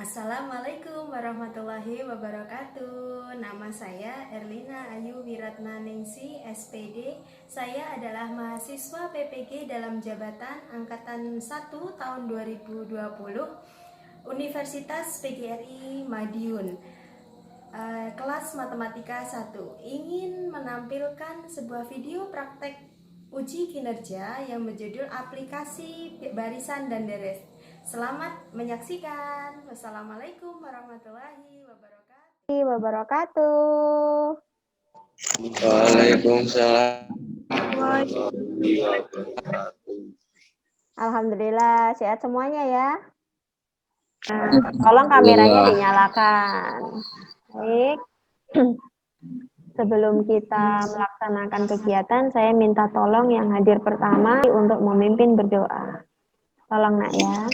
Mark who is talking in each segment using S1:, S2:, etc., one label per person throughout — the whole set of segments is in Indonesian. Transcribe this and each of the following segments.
S1: Assalamualaikum warahmatullahi wabarakatuh. Nama saya Erlina Ayu Wiratna Ningsi, SPD. Saya adalah mahasiswa PPG dalam jabatan Angkatan 1 tahun 2020 Universitas PGRI Madiun. Kelas Matematika 1. Ingin menampilkan sebuah video praktek uji kinerja yang berjudul aplikasi barisan dan deret. Selamat menyaksikan. Wassalamualaikum warahmatullahi wabarakatuh.
S2: Waalaikumsalam.
S3: Alhamdulillah sehat semuanya ya. Nah, tolong kameranya dinyalakan. Baik. Sebelum kita melaksanakan kegiatan, saya minta tolong yang hadir pertama untuk memimpin berdoa. Tolong nak ya.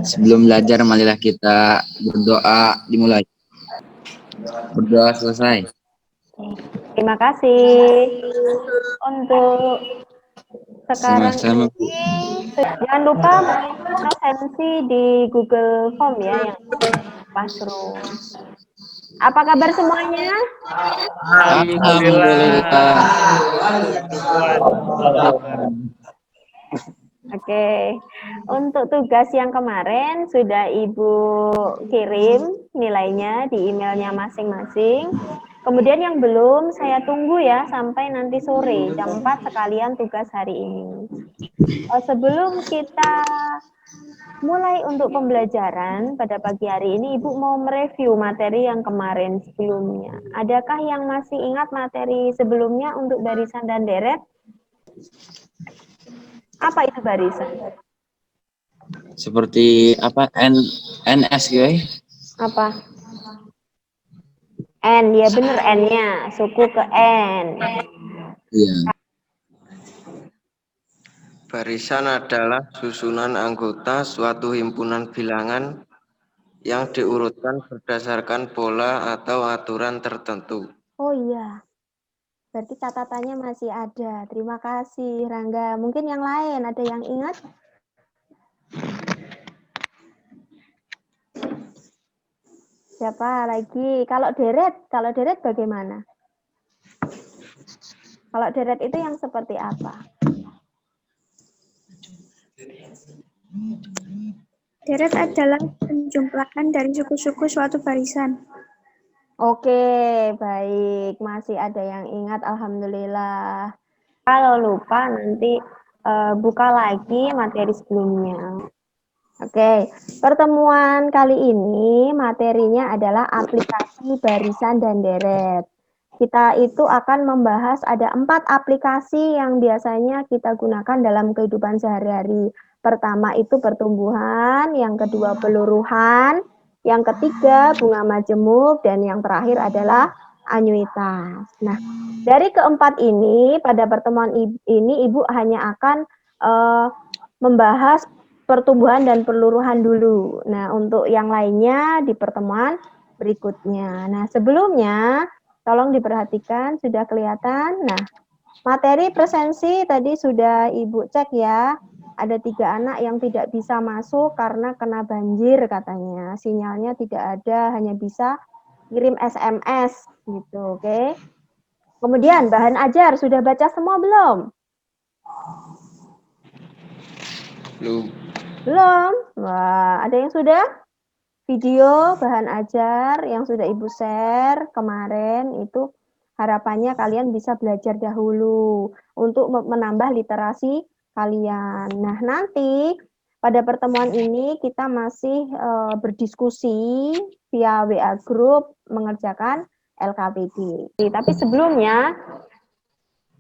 S2: Sebelum belajar, marilah kita berdoa dimulai. Berdoa selesai.
S3: Terima kasih. Untuk sekarang ini, jangan lupa mengisi presensi di Google Form ya, yang Classroom. Apa kabar semuanya?
S2: Alhamdulillah.
S3: Oke, untuk tugas yang kemarin sudah Ibu kirim nilainya di emailnya masing-masing. Kemudian yang belum saya tunggu ya sampai nanti sore jam 4 sekalian tugas hari ini. Sebelum kita mulai untuk pembelajaran pada pagi hari ini, Ibu mau mereview materi yang kemarin sebelumnya. Adakah yang masih ingat materi sebelumnya untuk barisan dan deret? Apa itu barisan?
S2: Seperti apa? NS gitu.
S3: Apa? N, ya bener N-nya, suku ke N.
S2: Iya.
S4: Barisan adalah susunan anggota suatu himpunan bilangan yang diurutkan berdasarkan pola atau aturan tertentu.
S3: Oh iya, berarti catatannya masih ada. Terima kasih Rangga. Mungkin yang lain ada yang ingat? Siapa lagi? Kalau deret bagaimana? Kalau deret itu yang seperti apa?
S5: Deret adalah penjumlahan dari suku-suku suatu barisan.
S3: Oke, baik. Masih ada yang ingat, alhamdulillah. Kalau lupa nanti buka lagi materi sebelumnya. Oke, pertemuan kali ini materinya adalah aplikasi barisan dan deret. Kita itu akan membahas ada 4 aplikasi yang biasanya kita gunakan dalam kehidupan sehari-hari. Pertama itu pertumbuhan, yang kedua peluruhan, yang ketiga bunga majemuk, dan yang terakhir adalah anuitas. Nah, dari keempat ini, pada pertemuan ini Ibu hanya akan membahas pertumbuhan dan peluruhan dulu. Nah, untuk yang lainnya di pertemuan berikutnya. Nah, sebelumnya tolong diperhatikan, sudah kelihatan. Nah, materi presensi tadi sudah Ibu cek ya. Ada 3 anak yang tidak bisa masuk karena kena banjir katanya. Sinyalnya tidak ada, hanya bisa kirim SMS gitu, oke? Kemudian bahan ajar sudah baca semua belum? Belum? Wah, ada yang sudah? Video bahan ajar yang sudah Ibu share kemarin itu harapannya kalian bisa belajar dahulu untuk menambah literasi kalian. Nah, nanti pada pertemuan ini kita masih berdiskusi via WA Group mengerjakan LKPD. Tapi sebelumnya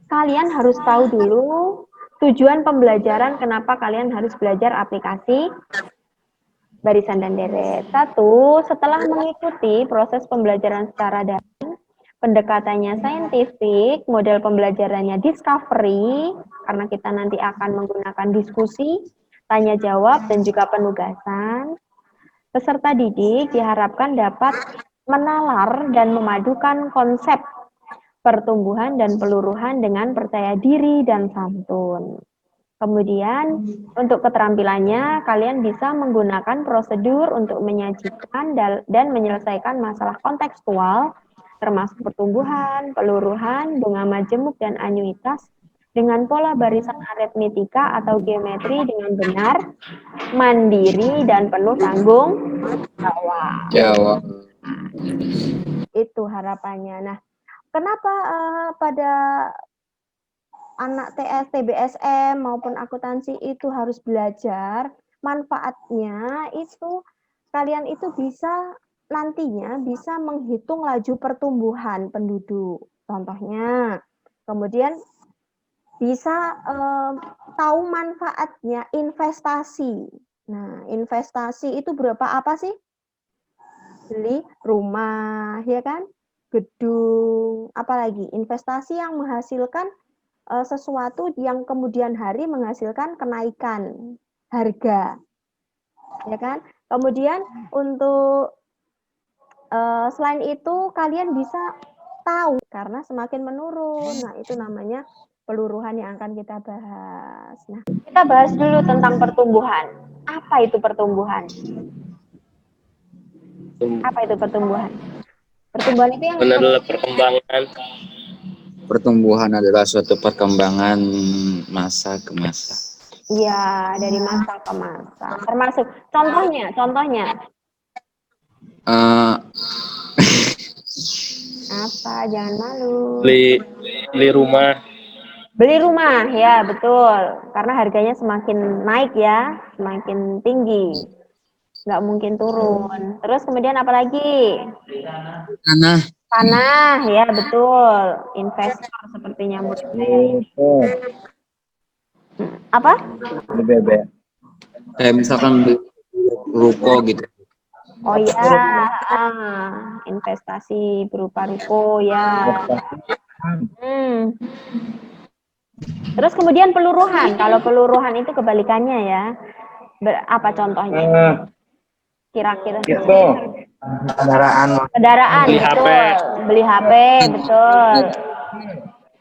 S3: kalian harus tahu dulu tujuan pembelajaran, kenapa kalian harus belajar aplikasi barisan dan deret. 1, setelah mengikuti proses pembelajaran secara daring, pendekatannya saintifik, model pembelajarannya discovery, karena kita nanti akan menggunakan diskusi, tanya jawab, dan juga penugasan. Peserta didik diharapkan dapat menalar dan memadukan konsep pertumbuhan dan peluruhan dengan percaya diri dan santun. Kemudian untuk keterampilannya, kalian bisa menggunakan prosedur untuk menyajikan dan menyelesaikan masalah kontekstual, termasuk pertumbuhan, peluruhan, bunga majemuk, dan anyuitas, dengan pola barisan aritmetika atau geometri dengan benar, mandiri, dan penuh tanggung jawab.
S2: Jawab.
S3: Itu harapannya. Nah, kenapa pada anak TS, TBSM maupun akuntansi itu harus belajar? Manfaatnya itu kalian itu bisa nantinya bisa menghitung laju pertumbuhan penduduk. Contohnya, kemudian bisa tahu manfaatnya investasi. Nah, investasi itu berapa apa sih? Beli rumah, ya kan? Gedung, apalagi investasi yang menghasilkan sesuatu yang kemudian hari menghasilkan kenaikan harga, ya kan? Kemudian untuk selain itu kalian bisa tahu karena semakin menurun. Nah, itu namanya peluruhan yang akan kita bahas. Nah, kita bahas dulu tentang pertumbuhan. Apa itu pertumbuhan? Apa itu pertumbuhan? Pertumbuhan itu yang
S6: adalah perkembangan.
S2: Pertumbuhan adalah suatu perkembangan masa ke masa.
S3: Iya, dari masa ke masa. Termasuk contohnya. Apa? Jangan malu.
S6: Beli rumah.
S3: Beli rumah, ya betul. Karena harganya semakin naik ya, semakin tinggi. Nggak mungkin turun. Terus kemudian apa lagi? Tanah, ya betul. Investor sepertinya murid saya ini. Apa?
S2: Kayak misalkan beli ruko gitu.
S3: Oh ya, investasi berupa ruko ya. Terus kemudian peluruhan. Kalau peluruhan itu kebalikannya ya. Apa contohnya? Kira-kira. Kendaraan,
S6: Beli
S3: betul.
S6: HP.
S3: Beli HP, betul.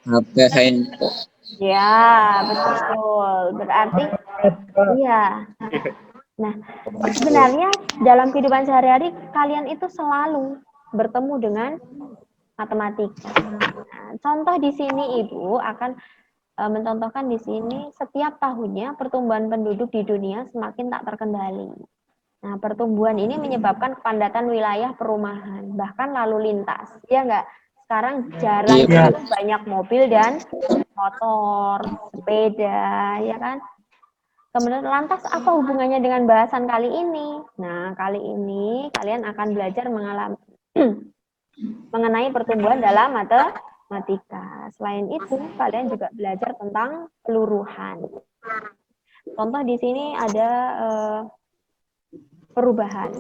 S2: HP handphone.
S3: Ya, betul. Berarti, iya. Nah, sebenarnya dalam kehidupan sehari-hari kalian itu selalu bertemu dengan matematika. Nah, contoh di sini Ibu akan mencontohkan di sini setiap tahunnya pertumbuhan penduduk di dunia semakin tak terkendali. Nah, pertumbuhan ini menyebabkan kepadatan wilayah perumahan, bahkan lalu lintas. Ya enggak? Sekarang jarang itu banyak mobil dan motor, sepeda, ya kan? Kemudian lantas apa hubungannya dengan bahasan kali ini? Nah, kali ini kalian akan belajar mengenai pertumbuhan dalam matematika. Selain itu, kalian juga belajar tentang peluruhan. Contoh di sini ada perubahan.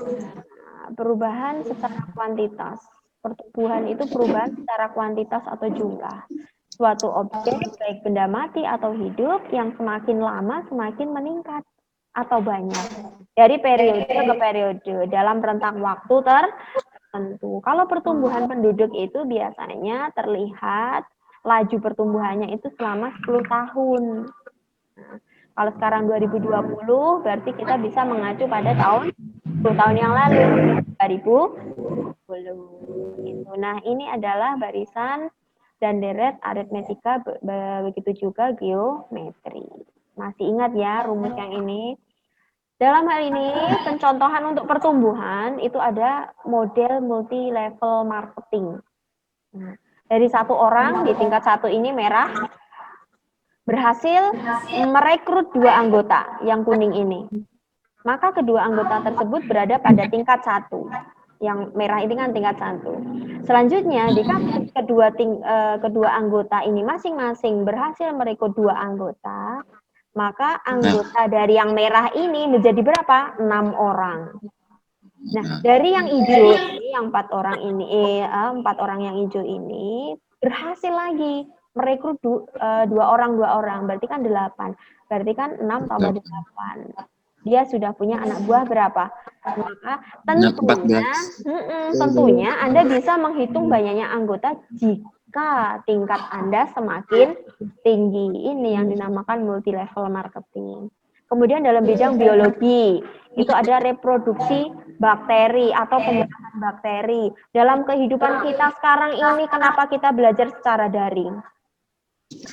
S3: Perubahan secara kuantitas. Pertumbuhan itu perubahan secara kuantitas atau jumlah. Suatu objek, baik benda mati atau hidup, yang semakin lama semakin meningkat atau banyak. Dari periode ke periode, dalam rentang waktu tertentu. Kalau pertumbuhan penduduk itu biasanya terlihat laju pertumbuhannya itu selama 10 tahun. Nah, kalau sekarang 2020, berarti kita bisa mengacu pada tahun 10 tahun yang lalu, 2010. Gitu. Nah, ini adalah barisan dan deret aritmetika, begitu juga geometri. Masih ingat ya rumus yang ini? Dalam hal ini, pencontohan untuk pertumbuhan itu ada model multi-level marketing. Nah, dari satu orang di tingkat 1 ini merah, berhasil merekrut 2 anggota yang kuning ini. Maka kedua anggota tersebut berada pada tingkat 1. Yang merah ini kan tingkat 1. Selanjutnya, jika kedua anggota ini masing-masing berhasil merekrut 2 anggota, maka anggota dari yang merah ini menjadi berapa? 6 orang. Nah, dari yang hijau ini, yang 4 orang ini, 4 orang yang hijau ini berhasil lagi merekrut 2 orang, berarti kan 8. Berarti kan 6 tambah 8. Dia sudah punya anak buah berapa? Maka tentunya Anda bisa menghitung banyaknya anggota jika ketika tingkat Anda semakin tinggi. Ini yang dinamakan multi level marketing. Kemudian dalam bidang biologi, itu ada reproduksi bakteri atau pembentukan bakteri. Dalam kehidupan kita sekarang ini, kenapa kita belajar secara daring?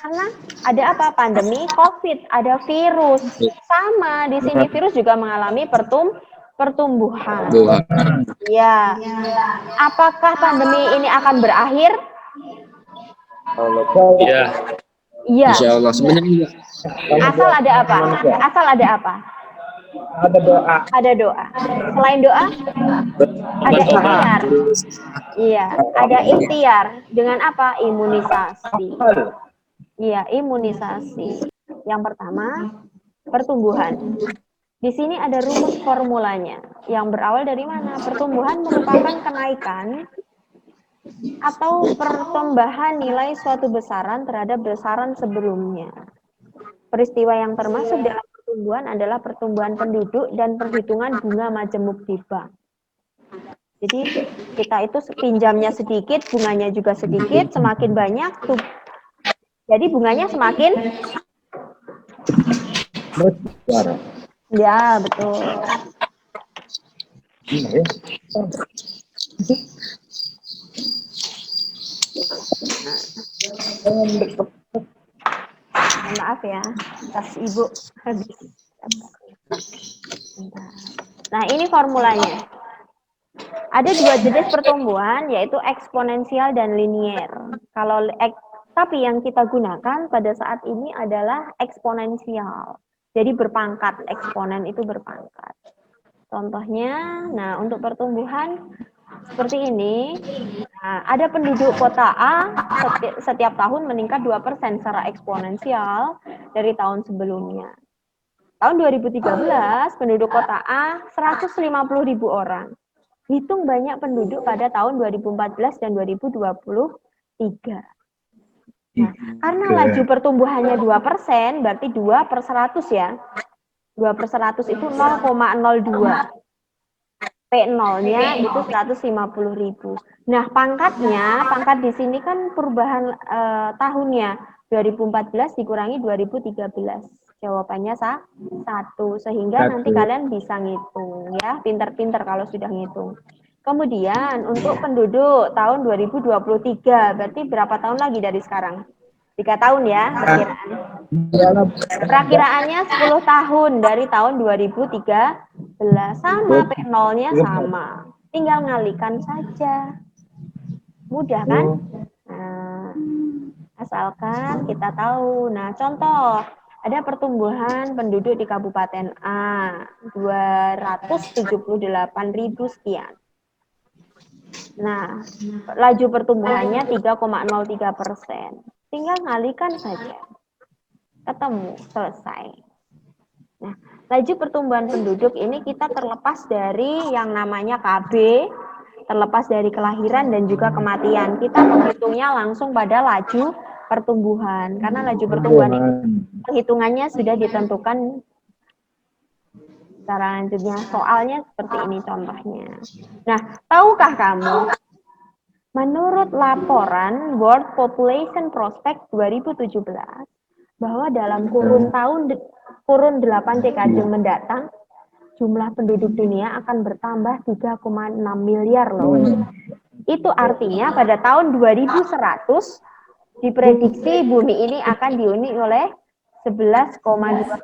S3: Karena ada apa? Pandemi COVID, ada virus. Sama, di sini virus juga mengalami pertumbuhan. Ya. Apakah pandemi ini akan berakhir?
S6: Iya.
S3: Iya.
S2: Insya Allah. Sebenarnya
S3: Asal ada apa? Asal ada apa?
S7: Ada doa.
S3: Ada doa. Selain doa, ada ikhtiar. Iya, ada ikhtiar. Dengan apa? Imunisasi. Iya, imunisasi. Yang pertama, pertumbuhan. Di sini ada rumus formulanya yang berawal dari mana? Pertumbuhan merupakan kenaikan atau pertambahan nilai suatu besaran terhadap besaran sebelumnya. Peristiwa yang termasuk dalam pertumbuhan adalah pertumbuhan penduduk dan perhitungan bunga majemuk di bank. Jadi kita itu pinjamnya sedikit, bunganya juga sedikit, semakin banyak tuh. Jadi bunganya semakin ya, betul. Maaf ya, tas ibu habis. Nah, ini formulanya. Ada dua jenis pertumbuhan, yaitu eksponensial dan linier. Tapi yang kita gunakan pada saat ini adalah eksponensial. Jadi berpangkat, eksponen itu berpangkat. Contohnya, nah untuk pertumbuhan seperti ini, nah, ada penduduk kota A setiap tahun meningkat 2% secara eksponensial dari tahun sebelumnya. Tahun 2013, penduduk kota A 150.000 orang. Hitung banyak penduduk pada tahun 2014 dan 2023. Nah, karena laju pertumbuhannya 2%, berarti 2/100 ya. 2/100 itu 0,02. P0-nya itu 150.000. Nah, pangkat di sini kan perubahan tahunnya. 2014 dikurangi 2013. Jawabannya 1. Sehingga nanti kalian bisa ngitung ya. Pinter-pinter kalau sudah ngitung. Kemudian untuk penduduk tahun 2023, berarti berapa tahun lagi dari sekarang? 3 tahun ya perkiraan. Perakiraannya 10 tahun dari tahun 2013. Sama, P0-nya sama. Tinggal ngalikan saja. Mudah kan? Nah, asalkan kita tahu. Nah, contoh. Ada pertumbuhan penduduk di Kabupaten A, 278.000 sekian. Nah, laju pertumbuhannya 3,03%. Tinggal ngalikan saja. Ketemu, selesai. Nah, laju pertumbuhan penduduk ini kita terlepas dari yang namanya KB, terlepas dari kelahiran dan juga kematian. Kita menghitungnya langsung pada laju pertumbuhan. Karena laju pertumbuhan ini perhitungannya sudah ditentukan secara lanjutnya. Soalnya seperti ini contohnya. Nah, tahukah kamu, menurut laporan World Population Prospect 2017, bahwa dalam kurun 8 dekade mendatang, jumlah penduduk dunia akan bertambah 3,6 miliar loh. Itu artinya pada tahun 2100, diprediksi bumi ini akan dihuni oleh 11,2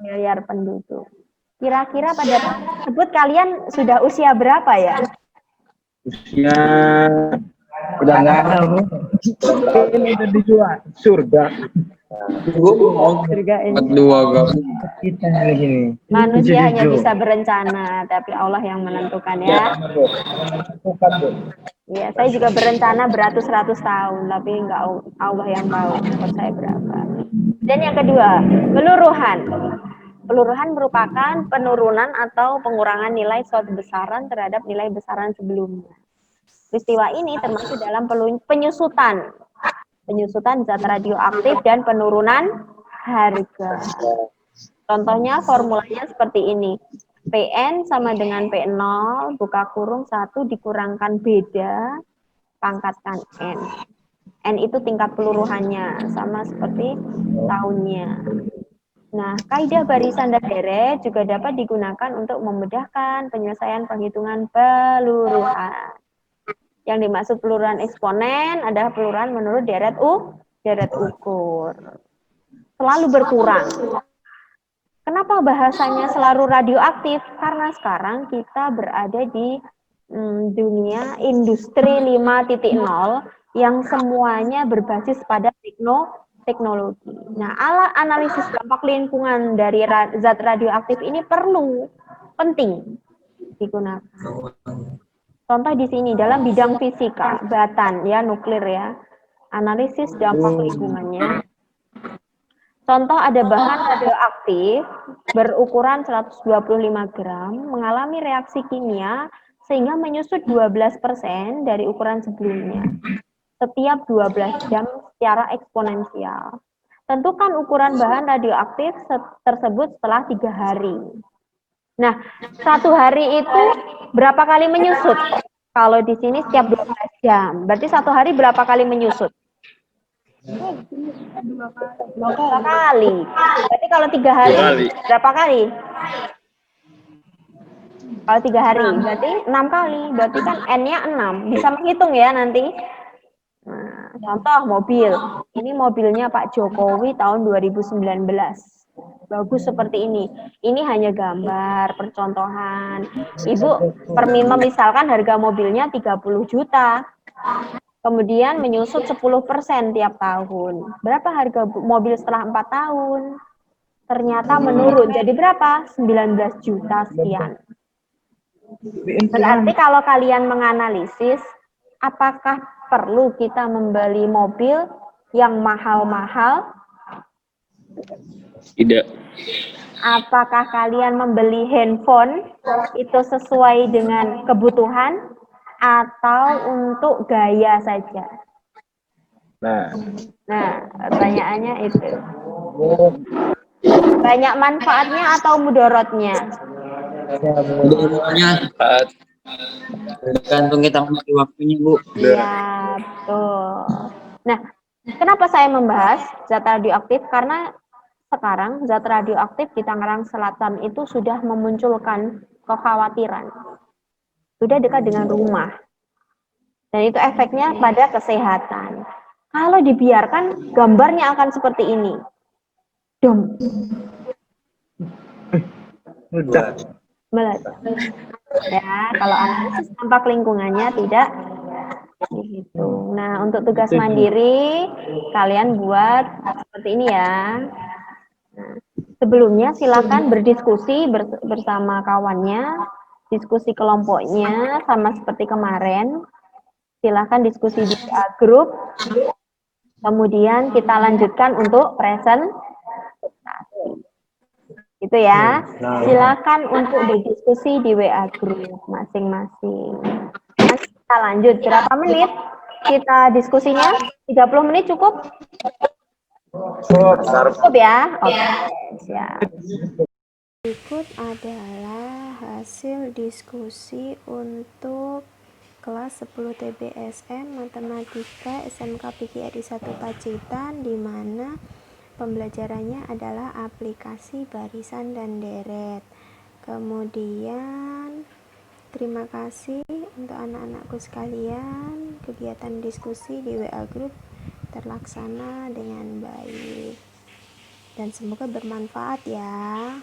S3: miliar penduduk. Kira-kira pada tahun tersebut kalian sudah usia berapa ya?
S7: Usia udah nggak ada, Bu. Ini udah dijual surga.
S3: Surga ini.
S7: Kita gini.
S3: Manusia hanya bisa berencana, tapi Allah yang menentukan ya.
S7: Bukan, Bu.
S3: Iya, saya juga berencana beratus-ratus tahun, tapi nggak Allah yang tahu umur saya berapa. Dan yang kedua, peluruhan. Peluruhan merupakan penurunan atau pengurangan nilai suatu besaran terhadap nilai besaran sebelumnya. Peristiwa ini termasuk dalam penyusutan zat radioaktif dan penurunan harga. Contohnya formulanya seperti ini. PN sama dengan P0, buka kurung 1 dikurangkan beda, pangkatkan N. N itu tingkat peluruhannya, sama seperti tahunnya. Nah, kaidah barisan dan deret juga dapat digunakan untuk memudahkan penyelesaian penghitungan peluruhan. Yang dimaksud peluruhan eksponen adalah peluruhan menurut deret ukur. Selalu berkurang. Kenapa bahasanya selalu radioaktif? Karena sekarang kita berada di dunia industri 5.0 yang semuanya berbasis pada teknologi. Nah, alat analisis dampak lingkungan dari zat radioaktif ini penting digunakan. Contoh di sini dalam bidang fisika, batan ya, nuklir ya. Analisis dampak lingkungannya. Contoh ada bahan radioaktif berukuran 125 gram mengalami reaksi kimia sehingga menyusut 12% dari ukuran sebelumnya setiap 12 jam secara eksponensial. Tentukan ukuran bahan radioaktif tersebut setelah 3 hari. Nah, 1 hari itu berapa kali menyusut? Kalau di sini setiap 12 jam. Berarti 1 hari berapa kali menyusut? 2 kali. Berarti kalau 3 hari berapa kali? Kalau 3 hari berarti 6 kali. Berarti kan N-nya 6. Bisa menghitung ya nanti. Nah, contoh mobil. Ini mobilnya Pak Jokowi tahun 2019. Bagus seperti ini. Ini hanya gambar, percontohan. Ibu misalkan harga mobilnya 30 juta. Kemudian menyusut 10% tiap tahun. Berapa harga mobil setelah 4 tahun? Ternyata menurun. Jadi berapa? 19 juta sekian. Berarti kalau kalian menganalisis, apakah perlu kita membeli mobil yang mahal-mahal?
S6: Tidak.
S3: Apakah kalian membeli handphone itu sesuai dengan kebutuhan atau untuk gaya saja? Nah, pertanyaannya itu. Banyak manfaatnya atau mudorotnya?
S2: Mudorotnya tergantung kita membagi waktunya, Bu.
S3: Iya, betul. Nah, kenapa saya membahas zat radioaktif? Karena sekarang zat radioaktif di Tangerang Selatan itu sudah memunculkan kekhawatiran. Sudah dekat dengan rumah. Dan itu efeknya pada kesehatan. Kalau dibiarkan, gambarnya akan seperti ini. Dom. Meledak. Ya, kalau analisis dampak lingkungannya tidak dihitung. Nah, untuk tugas mandiri, kalian buat seperti ini ya. Nah, sebelumnya silakan berdiskusi bersama kawannya, diskusi kelompoknya sama seperti kemarin. Silakan diskusi di grup. Kemudian kita lanjutkan untuk presentasi. Gitu ya. Silakan untuk berdiskusi di WA grup masing-masing. Nanti kita lanjut berapa menit? Kita diskusinya 30 menit cukup? Cukup ya? Oke, siap.
S1: Berikut adalah hasil diskusi untuk kelas 10 TBSM Matematika SMK PGRI 1 Pacitan, di mana pembelajarannya adalah aplikasi barisan dan deret. Kemudian terima kasih untuk anak-anakku sekalian. Kegiatan diskusi di WA Group terlaksana dengan baik dan semoga bermanfaat ya.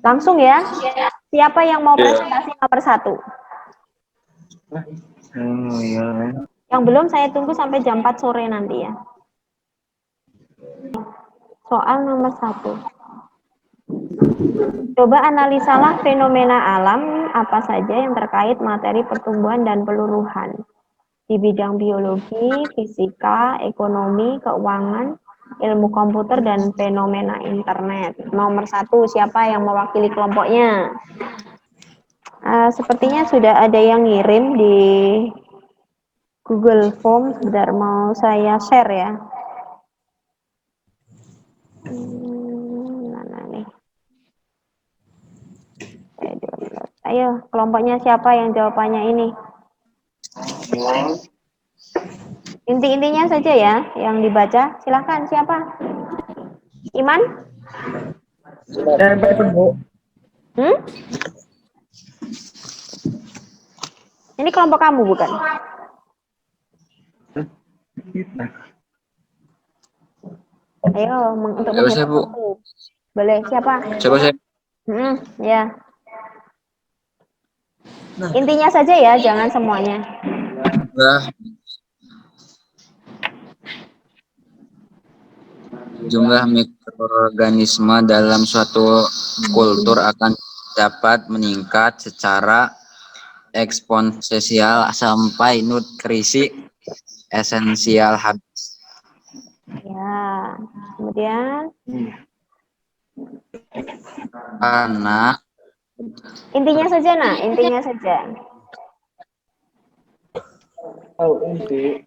S3: Langsung ya. Siapa yang mau presentasi nomor 1? Yang belum saya tunggu sampai jam 4 sore nanti ya. Soal nomor 1. Coba analisalah fenomena alam apa saja yang terkait materi pertumbuhan dan peluruhan di bidang biologi, fisika, ekonomi, keuangan, ilmu komputer, dan fenomena internet. Nomor 1, siapa yang mewakili kelompoknya? Sepertinya sudah ada yang ngirim di Google Form. Sebentar, mau saya share ya. Mana nih? Ayo, kelompoknya siapa yang jawabannya ini? Inti-intinya saja ya yang dibaca. Silahkan, siapa? Iman?
S7: Sampai Bu.
S3: Hmm? Ini kelompok kamu bukan?
S7: Kita.
S3: Ayo, untuk
S2: Coba saya,
S3: menghemat
S2: Bu.
S3: waktu. Boleh, siapa?
S2: Coba saya.
S3: Ya. Intinya saja ya, jangan semuanya.
S2: Jumlah, jumlah mikroorganisme dalam suatu kultur akan dapat meningkat secara eksponensial sampai nutrisi esensial habis.
S3: Ya. Kemudian
S2: Karena
S3: intinya saja, nah, intinya saja.
S7: Oh, inti.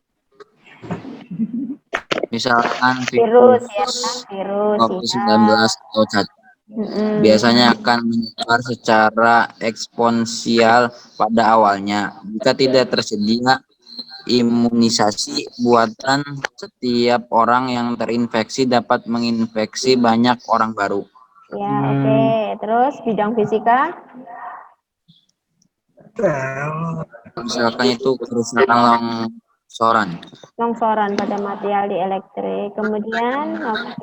S2: misalkan
S3: Virus
S2: virus
S3: ya, virus ya.
S2: COVID-19 atau cacar biasanya akan menyebar secara eksponensial pada awalnya. Jika tidak tersedia imunisasi buatan, setiap orang yang terinfeksi dapat menginfeksi banyak orang baru.
S3: Ya, oke. Terus bidang fisika?
S2: Misalkan itu kerusakan
S3: Longsoran pada material di elektrik. Kemudian nomor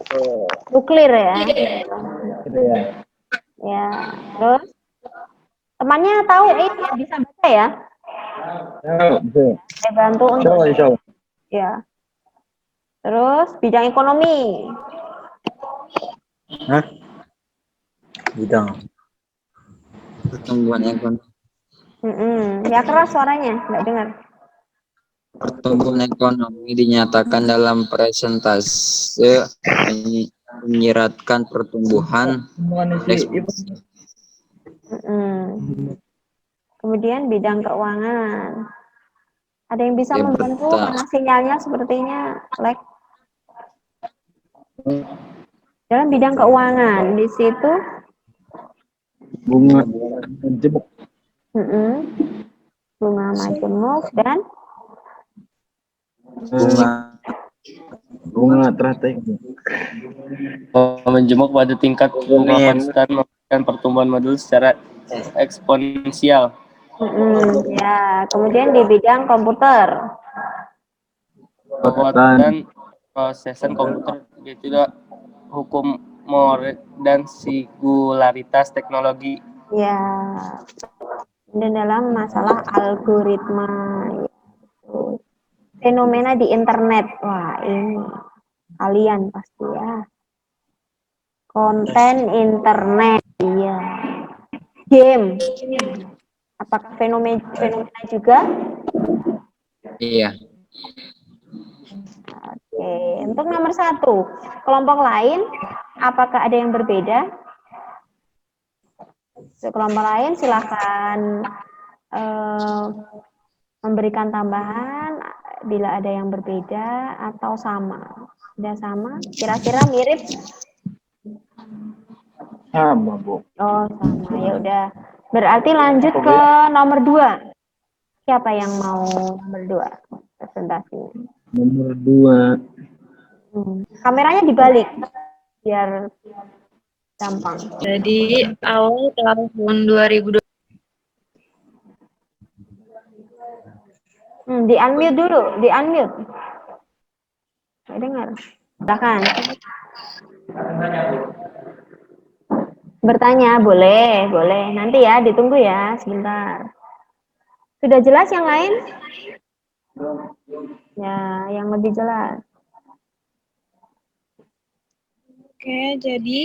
S3: 2, nuklir ya.
S7: Ya.
S3: Ya. Terus temannya tahu ini bisa baca ya?
S7: Oh, bisa.
S3: Saya bantu untuk
S7: Insya Allah, insya Allah.
S3: ya. Terus bidang ekonomi.
S7: Hah? Bidang.
S2: pertumbuhan ekonomi.
S3: Ya keras suaranya, nggak dengar.
S2: Pertumbuhan ekonomi dinyatakan dalam presentase menyiratkan pertumbuhan eksponensial.
S3: Kemudian bidang keuangan. Ada yang bisa
S2: Ya,
S3: membantu
S2: betul.
S3: karena sinyalnya sepertinya lag. Dalam bidang keuangan di situ
S7: Bunga jemuk.
S3: bunga majemuk dan
S7: Bunga teratai.
S6: Menjemuk pada tingkat bunga konstan memberikan pertumbuhan modul secara eksponensial.
S3: Ya, kemudian di bidang komputer.
S6: Kekuatan prosesan komputer yaitu hukum Moore dan singularitas teknologi.
S3: Ya, dan dalam masalah algoritma, yaitu fenomena di internet. Wah, ini kalian pasti ya. Konten internet, iya. Game, apakah fenomena juga?
S2: Iya.
S3: Oke, untuk nomor 1, kelompok lain, apakah ada yang berbeda? Kelompok lain silahkan memberikan tambahan bila ada yang berbeda atau sama. Sudah sama? Kira-kira mirip?
S7: Sama, Bu.
S3: Oh, sama. Ya udah. Berarti lanjut ke nomor 2. Siapa yang mau nomor 2 presentasinya?
S7: Nomor 2.
S3: Kameranya dibalik biar gampang.
S8: Jadi awal tahun 2020
S3: Di unmute dulu, di unmute. Saya dengar. Silakan. Bertanya boleh, boleh. Nanti ya, ditunggu ya sebentar. Sudah jelas yang lain? Ya, yang lebih jelas.
S8: Oke, jadi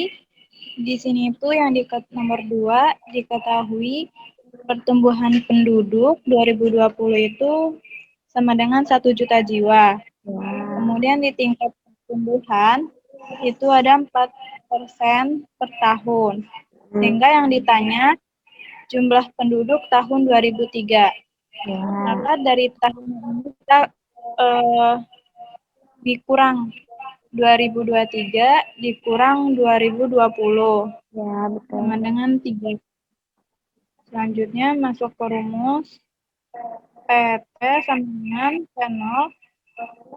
S8: di sini tuh yang di nomor 2 diketahui pertumbuhan penduduk 2020 itu sama dengan 1 juta jiwa. Kemudian di tingkat pertumbuhan itu ada 4% per tahun. Sehingga yang ditanya jumlah penduduk tahun 2003. Maka dari tahun ini kita dikurang 2023 dikurang 2020.
S3: Ya, betul.
S8: Sama dengan 3. Selanjutnya masuk ke rumus. PT sama dengan P0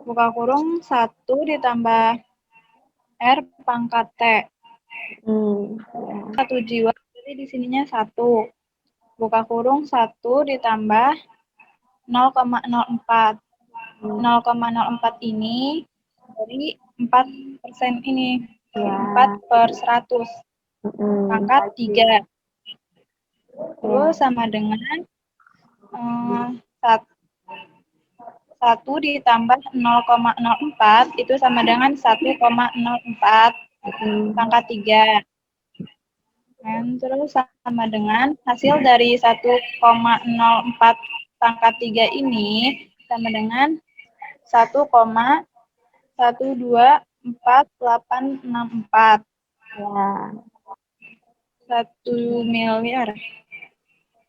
S8: buka kurung 1 ditambah R pangkat T.
S3: Ya.
S8: 1 jiwa, jadi di sininya 1. Buka kurung 1 ditambah 0,04. 0,04 ini dari 4% ini.
S3: Ya.
S8: 4/100. Pangkat 3. Terus sama dengan 1 ditambah 0,04 itu sama dengan 1,04 pangkat 3. Dan terus sama dengan hasil dari 1,04 pangkat 3 ini sama dengan 1,124864.
S3: Ya.
S8: 1 miliar.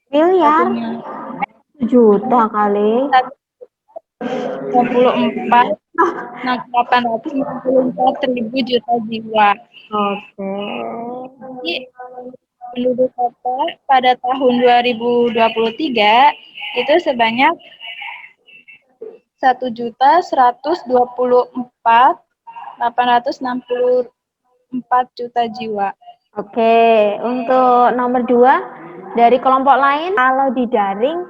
S3: Miliar?
S8: 1
S3: juta kali.
S8: 864.000 juta jiwa.
S3: Oke.
S8: Jadi penduduk kota pada tahun 2023 itu sebanyak 1.124.864 juta jiwa.
S3: Oke, untuk nomor 2 dari kelompok lain, kalau di daring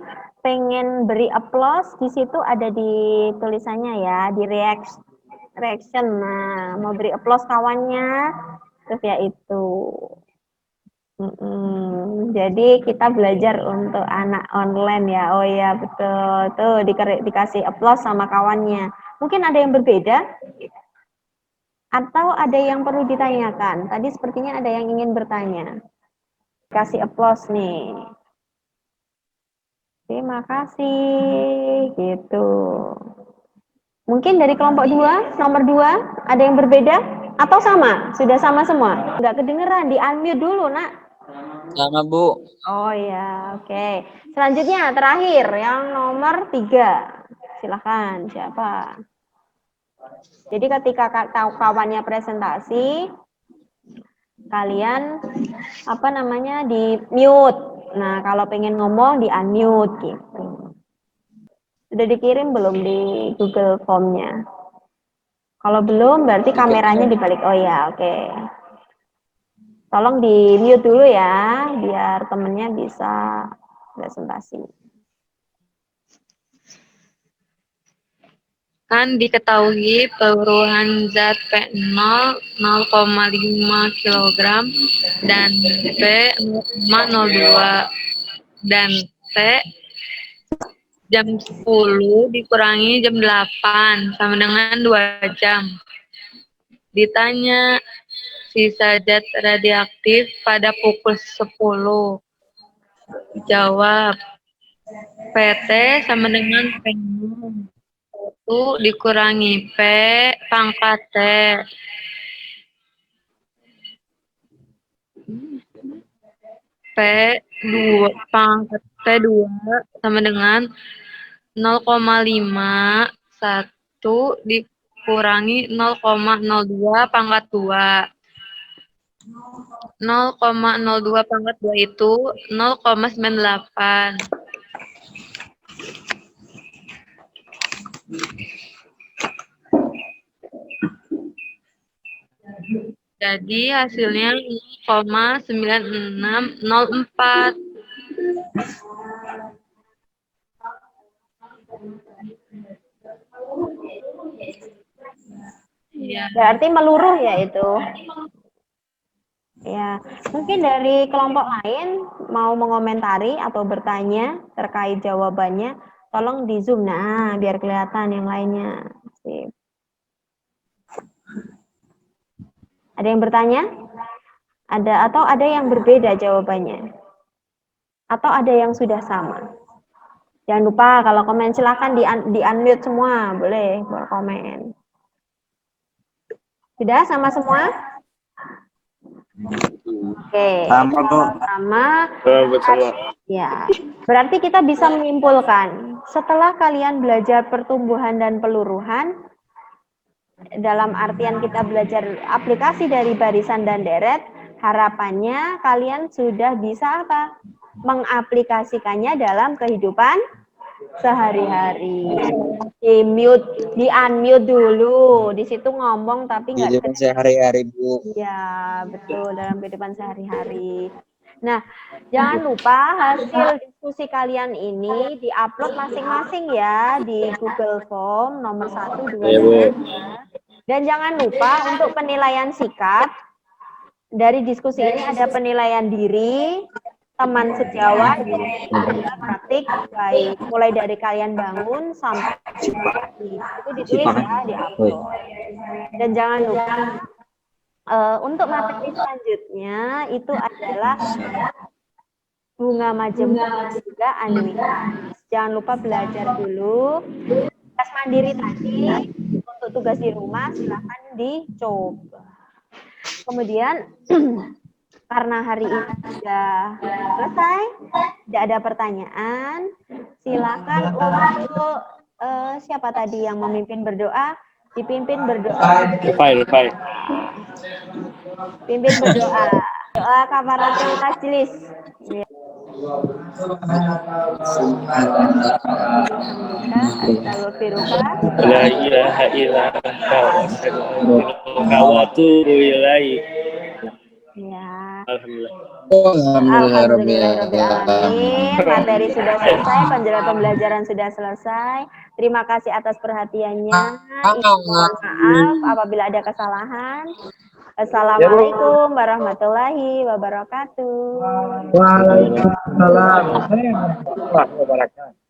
S3: pengen beri applause, di situ ada di tulisannya ya, di reaction. Nah, mau beri applause kawannya, terus ya itu. Jadi kita belajar untuk anak online ya. Oh ya betul, tuh dikasih applause sama kawannya. Mungkin ada yang berbeda? Atau ada yang perlu ditanyakan? Tadi sepertinya ada yang ingin bertanya. Kasih applause nih. Terima kasih. Gitu. Mungkin dari kelompok 2, nomor 2, ada yang berbeda? Atau sama? Sudah sama semua? Nggak kedengeran, di-unmute dulu, Nak.
S2: Sama, Bu.
S3: Oh ya, oke. Selanjutnya, terakhir, yang nomor 3. Silahkan, siapa? Jadi ketika kawannya presentasi, kalian di mute. Nah, kalau pengen ngomong di unmute gitu. Sudah dikirim belum di Google Form-nya? Kalau belum, berarti kameranya dibalik. Oh ya, oke. Tolong di mute dulu ya, biar temennya bisa presentasi.
S9: Kan diketahui peluruhan zat P0 0,5 kg dan P 0,02 dan T jam 10 dikurangi jam 8 sama dengan 2 jam. Ditanya sisa zat radioaktif pada pukul 10. Jawab PT sama dengan P0. 1 dikurangi P pangkat T. P2 pangkat T2 sama dengan 0,5 1 dikurangi 0,02 pangkat 2. 0,02 pangkat 2 itu 0,98. Jadi hasilnya 0,9604.
S3: Ya. Berarti meluruh ya itu. Ya, mungkin dari kelompok lain mau mengomentari atau bertanya terkait jawabannya, tolong di zoom. Nah, biar kelihatan yang lainnya. Sip. Ada yang bertanya? Atau ada yang berbeda jawabannya? Atau ada yang sudah sama? Jangan lupa kalau komen silahkan di unmute semua, boleh berkomen. Sudah sama semua? Oke. Sama. Ya. Berarti kita bisa menyimpulkan setelah kalian belajar pertumbuhan dan peluruhan, dalam artian kita belajar aplikasi dari barisan dan deret, harapannya kalian sudah bisa apa? Mengaplikasikannya dalam kehidupan sehari-hari. Di unmute dulu. Di situ ngomong tapi nggak
S2: kehidupan sehari-hari, Bu.
S3: Iya, betul, dalam kehidupan sehari-hari. Nah, jangan lupa hasil diskusi kalian ini diupload masing-masing ya di Google Form nomor 1, 2,
S6: Iya,
S3: dan
S6: Bu.
S3: 3. Dan jangan lupa untuk penilaian sikap. Dari diskusi ini ada penilaian diri, teman sejawat, praktik, baik mulai dari kalian bangun sampai itu ditulis ya, diupload. Dan jangan lupa untuk materi selanjutnya itu adalah bunga majemuk juga annuitas. Jangan lupa belajar dulu. Tugas mandiri tadi untuk tugas di rumah silahkan dicoba. Kemudian karena hari ini sudah selesai, tidak ada pertanyaan, silakan untuk siapa tadi yang memimpin berdoa, dipimpin berdoa.
S6: Rufai.
S3: Pimpin berdoa. Doa kafaratul majlis. Ya.
S6: La ilaha illallah wa astaghfiruka wa atubu ilaik.
S3: Ya.
S6: Alhamdulillah.
S3: Alhamdulillahirrahmanirrahim. Materi sudah selesai, penjelasan pembelajaran sudah selesai. Terima kasih atas perhatiannya. Mohon maaf apabila ada kesalahan. Assalamualaikum warahmatullahi wabarakatuh.
S7: Waalaikumsalam warahmatullahi wabarakatuh.